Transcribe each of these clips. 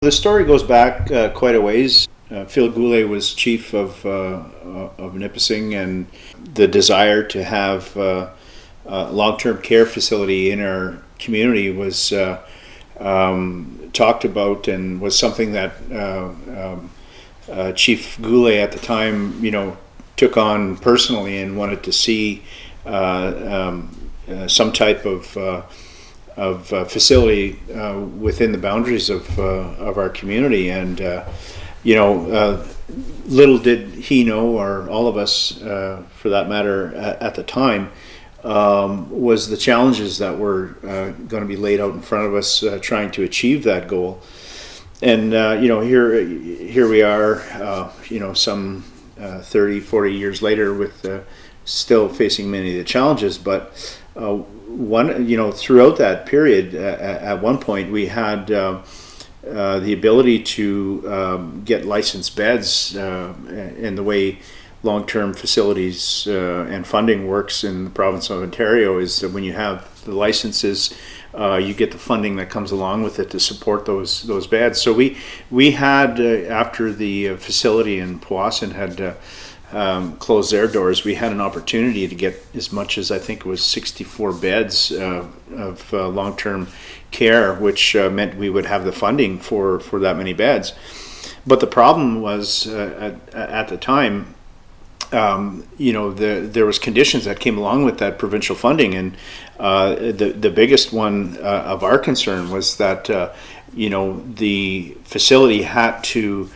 The story goes back quite a ways. Phil Goulet was chief of Nipissing, and the desire to have a long-term care facility in our community was talked about, and was something that Chief Goulet at the time, took on personally and wanted to see some type of facility within the boundaries of our community. And little did he know, or all of us for that matter at the time, was the challenges that were going to be laid out in front of us trying to achieve that goal. And here we are, some 30, 40 years later, with still facing many of the challenges. But throughout that period, at one point we had the ability to get licensed beds, in the way long-term facilities and funding works in the province of Ontario is that when you have the licenses, you get the funding that comes along with it to support those beds. So we had, after the facility in Powassan had closed their doors, we had an opportunity to get as much as, I think it was 64 beds of long-term care, which meant we would have the funding for that many beds. But the problem was, at the time, there was conditions that came along with that provincial funding, and the biggest one of our concern was that the facility had to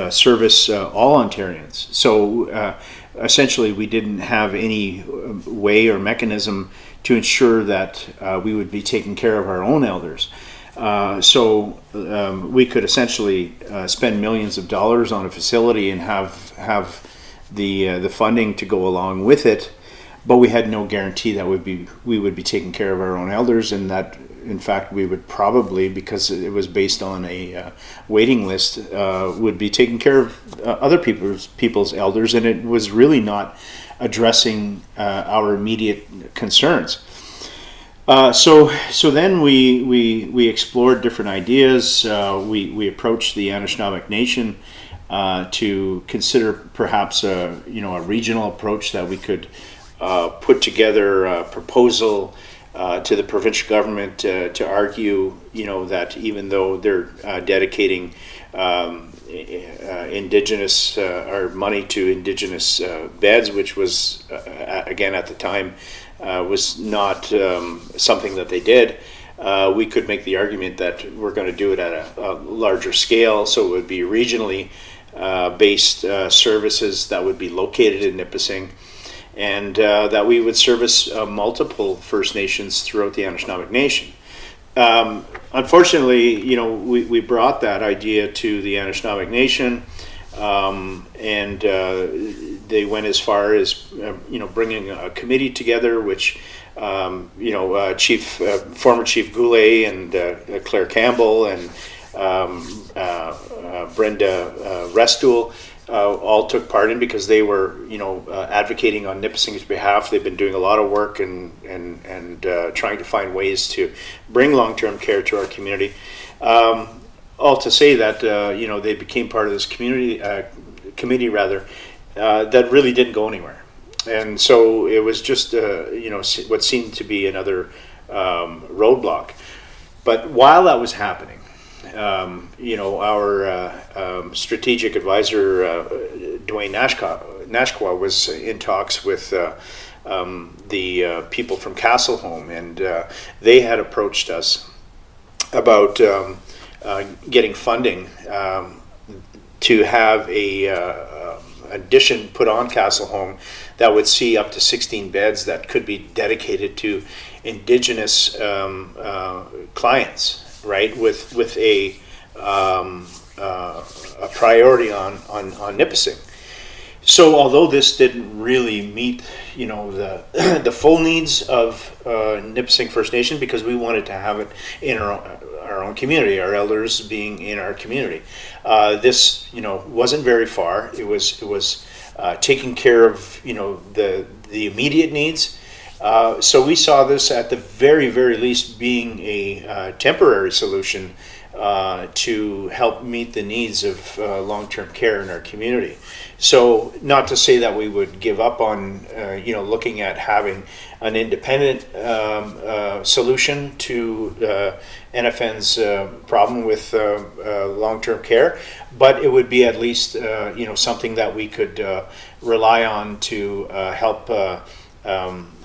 service all Ontarians. So essentially, we didn't have any way or mechanism to ensure that we would be taking care of our own elders. So we could essentially spend millions of dollars on a facility and have the funding to go along with it, but we had no guarantee that we would be taking care of our own elders, and that in fact we would probably, because it was based on a waiting list, would be taking care of other people's elders, and it was really not addressing our immediate concerns. So then we explored different ideas. We approached the Anishinaabe Nation to consider perhaps a regional approach that we could put together a proposal to the provincial government to argue, that even though they're dedicating Indigenous or money to Indigenous beds, which was again at the time was not something that they did, we could make the argument that we're going to do it at a larger scale, so it would be regionally based services that would be located in Nipissing, and that we would service multiple First Nations throughout the Anishinaabe Nation. Unfortunately, we brought that idea to the Anishinaabe Nation, and they went as far as bringing a committee together, which former Chief Goulet and Claire Campbell and Brenda Restool all took part in, because they were advocating on Nipissing's behalf. They've been doing a lot of work and trying to find ways to bring long-term care to our community. All to say that they became part of this committee that really didn't go anywhere, and so it was just what seemed to be another roadblock. But while that was happening, our strategic advisor, Dwayne Nashqua, was in talks with the people from Cassellholme, and they had approached us about getting funding to have a addition put on Cassellholme that would see up to 16 beds that could be dedicated to Indigenous clients, right, with a priority on Nipissing. So although this didn't really meet the full needs of Nipissing First Nation, because we wanted to have it in our own community, our elders being in our community, this wasn't very far. It was taking care of the immediate needs. So we saw this at the very least being a temporary solution to help meet the needs of long-term care in our community. So not to say that we would give up on looking at having an independent solution to NFN's problem with long-term care, but it would be at least something that we could rely on to help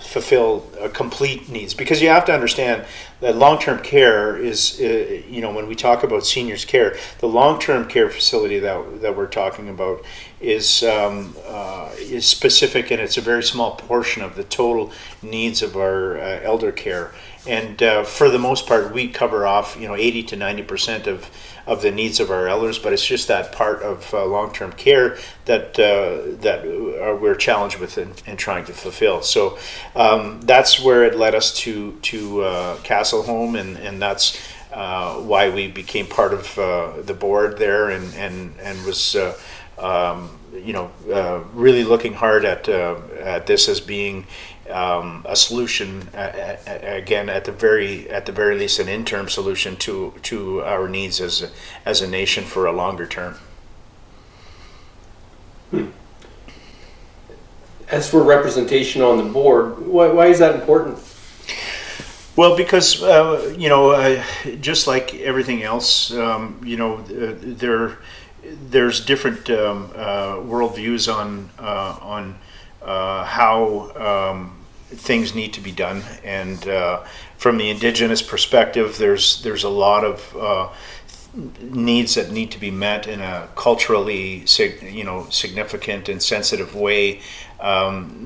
fulfill complete needs. Because you have to understand that long-term care is, when we talk about seniors care, the long-term care facility that we're talking about is specific, and it's a very small portion of the total needs of our elder care. And for the most part, we cover off 80 to 90% of the needs of our elders, but it's just that part of long-term care that we're challenged with in trying to fulfill. So that's where it led us to Cassellholme, and that's why we became part of the board there, and was really looking hard at this as being a solution, again, at the very least, an interim solution to our needs as a nation for a longer term. As for representation on the board, why is that important? Well, because just like everything else, there's different worldviews on how things need to be done, and from the Indigenous perspective, there's a lot of needs that need to be met in a culturally significant and sensitive way,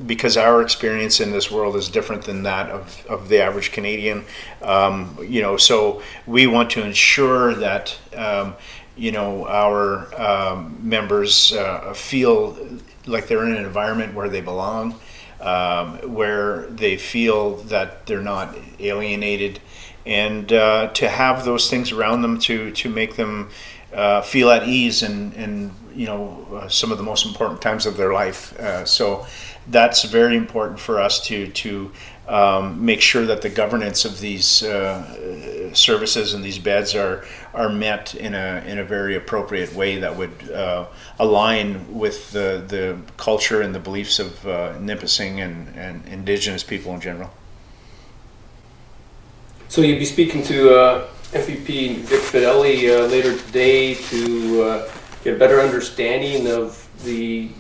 because our experience in this world is different than that of the average Canadian. So we want to ensure that our members feel like they're in an environment where they belong, where they feel that they're not alienated, and to have those things around them to make them feel at ease in some of the most important times of their life. So that's very important for us to make sure that the governance of these services and these beds are met in a very appropriate way that would align with the culture and the beliefs of Nipissing and Indigenous people in general. So you'll be speaking to MVP Vic Fidelli later today to get a better understanding of the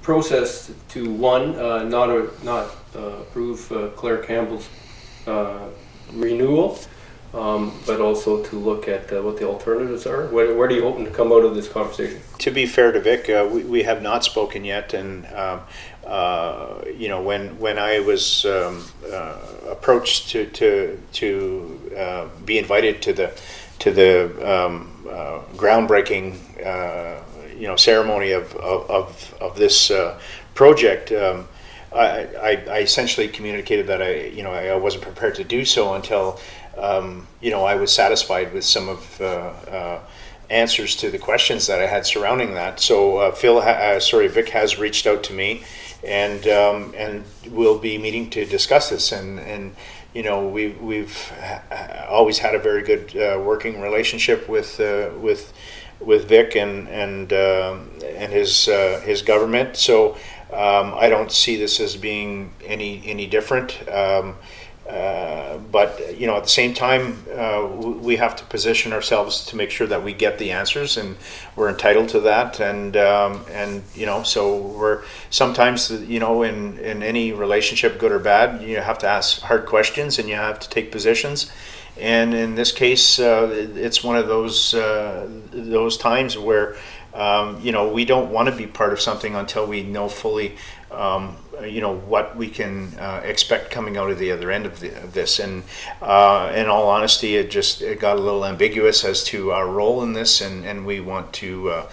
process to not approve Claire Campbell's renewal, but also to look at what the alternatives are. Where are you hoping to come out of this conversation? To be fair to Vic, we have not spoken yet, and when I was approached to be invited to the groundbreaking ceremony of this project, I essentially communicated that I wasn't prepared to do so until I was satisfied with some of answers to the questions that I had surrounding that. So Vic has reached out to me, and we'll be meeting to discuss this. And we've always had a very good working relationship with Vic and his government. So I don't see this as being any different. But at the same time, we have to position ourselves to make sure that we get the answers, and we're entitled to that. And so we're sometimes, in any relationship, good or bad, you have to ask hard questions and you have to take positions. And in this case, it's one of those times where we don't want to be part of something until we know fully what we can expect coming out of the other end of this. And in all honesty, it got a little ambiguous as to our role in this, and we want to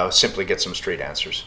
simply get some straight answers.